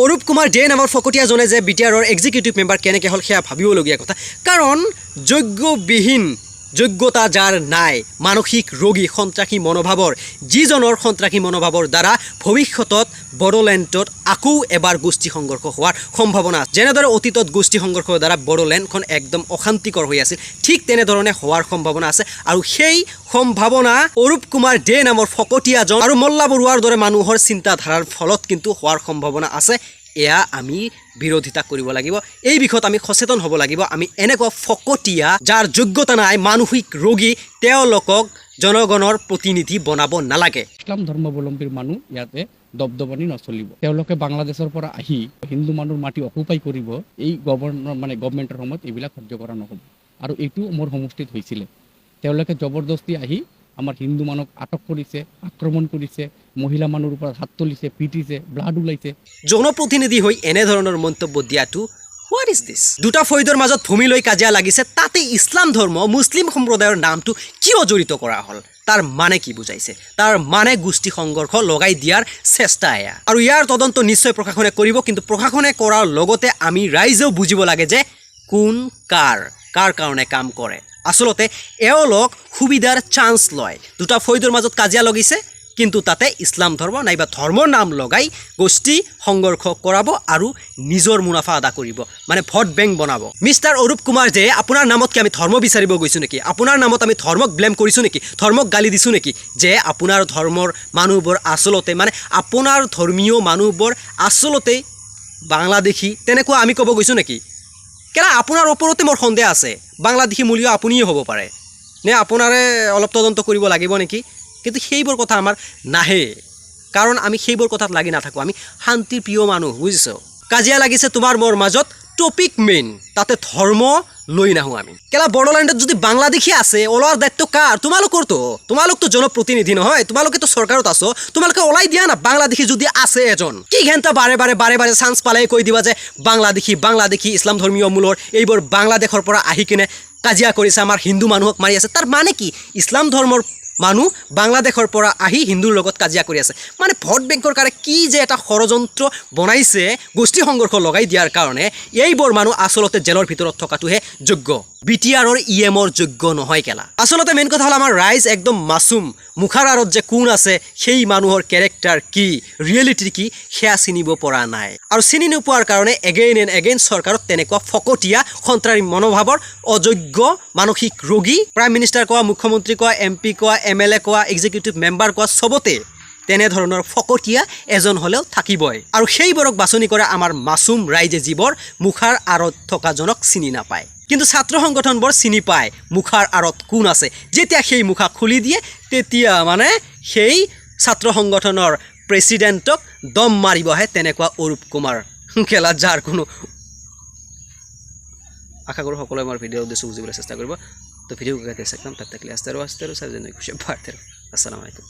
অৰূপ কুমাৰ দে নামৰ ফকতীয়াজনে যে বিটিআৰৰ এক্সিকিউটিভ মেম্বাৰ কেনেকৈ হ'ল সেয়া ভাবিবলগীয়া কথা। কাৰণ যোগ্যবিহীন, যোগ্যতা যাৰ নাই, মানসিক ৰোগী, সন্ত্ৰাসী মনোভাৱৰ, যিজনৰ সন্ত্ৰাসী মনোভাৱৰ দ্বাৰা ভৱিষ্যতত বড়োলেণ্ডত আকৌ এবাৰ গোষ্ঠী সংঘৰ্ষ হোৱাৰ সম্ভাৱনা আছে। যেনেদৰে অতীতত গোষ্ঠী সংঘৰ্ষৰ দ্বাৰা বড়োলেণ্ডখন একদম অশান্তিকৰ হৈ আছিল, ঠিক তেনেধৰণে হোৱাৰ সম্ভাৱনা আছে। আৰু সেই সম্ভাৱনা অৰূপ কুমাৰ দে নামৰ ফকতীয়াজন আৰু মল্লা বৰুৱাৰ দৰে মানুহৰ চিন্তাধাৰাৰ ফলত কিন্তু হোৱাৰ সম্ভাৱনা আছে। এয়া আমি বিৰোধিতা কৰিব লাগিব, এই বিষয়ত আমি সচেতন হ'ব লাগিব। আমি এনেকুৱা ফকতীয়া যাৰ যোগ্যতা নাই, মানসিক ৰোগী, তেওঁলোকক জনগণৰ প্ৰতিনিধি বনাব নালাগে। ইছলাম ধৰ্মাৱলম্বীৰ মানুহ ইয়াতে দবদবানি নচলিব। তেওঁলোকে বাংলাদেশৰ পৰা আহি হিন্দু মানুহৰ মাটি অকুপাই কৰিব, এই গভৰ্ণমেণ্টৰ সময়ত এইবিলাক সহ্য কৰা নহ'ব। আৰু এইটো মোৰ সমষ্টিত হৈছিলে। তেওঁলোকে জবৰদস্তি আহি আমাৰ হিন্দু মানুহক আটক কৰিছে, আক্ৰমণ কৰিছে, মহিলা মানুহৰ ওপৰত হাত তুলিছে, পিটিছে, ব্লাড ওলাইছে। জনপ্ৰতিনিধি হৈ এনেধৰণৰ মন্তব্য দিয়াটো হোৱাট ইজ দিছ? দুটা ফৈদৰ মাজত ভূমি লৈ কাজিয়া লাগিছে, তাতে ইছলাম ধৰ্ম, মুছলিম সম্প্ৰদায়ৰ নামটো কিয় জড়িত কৰা হ'ল? তাৰ মানে কি বুজাইছে? তাৰ মানে গোষ্ঠী সংঘৰ্ষ লগাই দিয়াৰ চেষ্টা এয়া। আৰু ইয়াৰ তদন্ত নিশ্চয় প্ৰশাসনে কৰিব, কিন্তু প্ৰশাসনে কৰাৰ লগতে আমি ৰাইজেও বুজিব লাগে যে কোন কাৰ কাৰণে কাম কৰে। আচলতে এওঁলোক সুবিধাৰ চান্স লয়। দুটা ফৈদৰ মাজত কাজিয়া লাগিছে, কিন্তু তাতে ইছলাম ধৰ্ম নাইবা ধৰ্মৰ নাম লগাই গোষ্ঠী সংঘৰ্ষ কৰাব আৰু নিজৰ মুনাফা আদা কৰিব, মানে ভোট বেংক বনাব। মিষ্টাৰ অৰূপ কুমাৰ দে, আপোনাৰ নামত কি আমি ধৰ্ম বিচাৰিব গৈছোঁ নেকি? আপোনাৰ নামত আমি ধৰ্মক ব্লেম কৰিছোঁ নেকি? ধৰ্মক গালি দিছোঁ নেকি? যে আপোনাৰ ধৰ্মৰ মানুহবোৰ আচলতে, মানে আপোনাৰ ধৰ্মীয় মানুহবোৰ আচলতে বাংলাদেশী, তেনেকুৱা আমি ক'ব গৈছোঁ নেকি? কেলা আপোনাৰ ওপৰতে মোৰ সন্দেহ আছে, বাংলাদেশী মূলীয় আপুনিও হ'ব পাৰে, নে আপোনাৰে অলপ তদন্ত কৰিব লাগিব নেকি? কিন্তু সেইবোৰ কথা আমাৰ নাহে, কাৰণ আমি সেইবোৰ কথাত লাগি নাথাকোঁ। আমি শান্তিৰ প্ৰিয় মানুহ, বুজিছ? কাজিয়া লাগিছে তোমাৰ মোৰ মাজত, টপিক মেইন, তাতে ধৰ্ম লৈ নাহোঁ আমি। কেলা বড়োলেণ্ডত যদি বাংলাদেশী আছে, ওলোৱাৰ দায়িত্ব কাৰ? তোমালোকৰতো। তোমালোকতো জনপ্ৰতিনিধি নহয়, তোমালোকেতো চৰকাৰত আছো, তোমালোকে ওলাই দিয়া না বাংলাদেশী যদি আছে এজন। কি ঘেণ্টা বাৰে বাৰে চান্স পালে কৈ দিবা যে বাংলাদেশী ইছলাম ধৰ্মীয় মূলৰ এইবোৰ বাংলাদেশৰ পৰা আহি কিনে কাজিয়া কৰিছে, আমাৰ হিন্দু মানুহক মাৰি আছে। তাৰ মানে কি? ইছলাম ধৰ্মৰ মানুহ বাংলাদেশৰ পৰা আহি হিন্দুৰ লগত কাজিয়া কৰি আছে, মানে ভোট বেংকৰ কাৰণে কি যে এটা ষড়যন্ত্ৰ বনাইছে গোষ্ঠী সংঘৰ্ষ লগাই দিয়াৰ কাৰণে। এইবোৰ মানুহ আচলতে জেলৰ ভিতৰত থকাটোহে যোগ্য, বিটিআৰৰ EMৰ যোগ্য নহয় কেলা। আচলতে মেইন কথা হ'ল আমাৰ ৰাইজ একদম মাছুম, মুখাৰ আঁৰত যে কোন আছে, সেই মানুহৰ কেৰেক্টাৰ কি, ৰিয়েলিটি কি, সেয়া চিনিব পৰা নাই। আৰু চিনি নোপোৱাৰ কাৰণে এগেইন এণ্ড এগেইন চৰকাৰত তেনেকুৱা ফকতীয়া সন্ত্ৰাসী মনোভাৱৰ অযোগ্য মানসিক ৰোগী, প্ৰাইম মিনিষ্টাৰ কোৱা, মুখ্যমন্ত্ৰী কোৱা, MP কোৱা, MLA কোৱা, এক্সিকিউটিভ মেম্বাৰ কোৱা, চবতে তেনেধৰণৰ ফকতীয়া এজন হ'লেও থাকিবই। আৰু সেইবোৰক বাছনি কৰে আমাৰ মাছুম ৰাইজে, যিবোৰ মুখাৰ আঁৰত থকাজনক চিনি নাপায়। কিন্তু ছাত্ৰ সংগঠনবোৰ চিনি পায় মুখাৰ আঁৰত কোন আছে। যেতিয়া সেই মুখা খুলি দিয়ে, তেতিয়া মানে সেই ছাত্ৰ সংগঠনৰ প্ৰেছিডেণ্টক দম মাৰিবহে তেনেকুৱা অৰূপ কুমাৰ কেলা, যাৰ কোনো আশা কৰোঁ সকলোৱে আমাৰ ভিডিঅ'ৰ উদ্দেশ্য বুজিবলৈ চেষ্টা কৰিব। তো ভিডিঅ' চাই তাত থাকিলে আস্তে আৰু সাৰ্বজনীন খুশি বাৰ্তাৰ। আসসালামু আলাইকুম।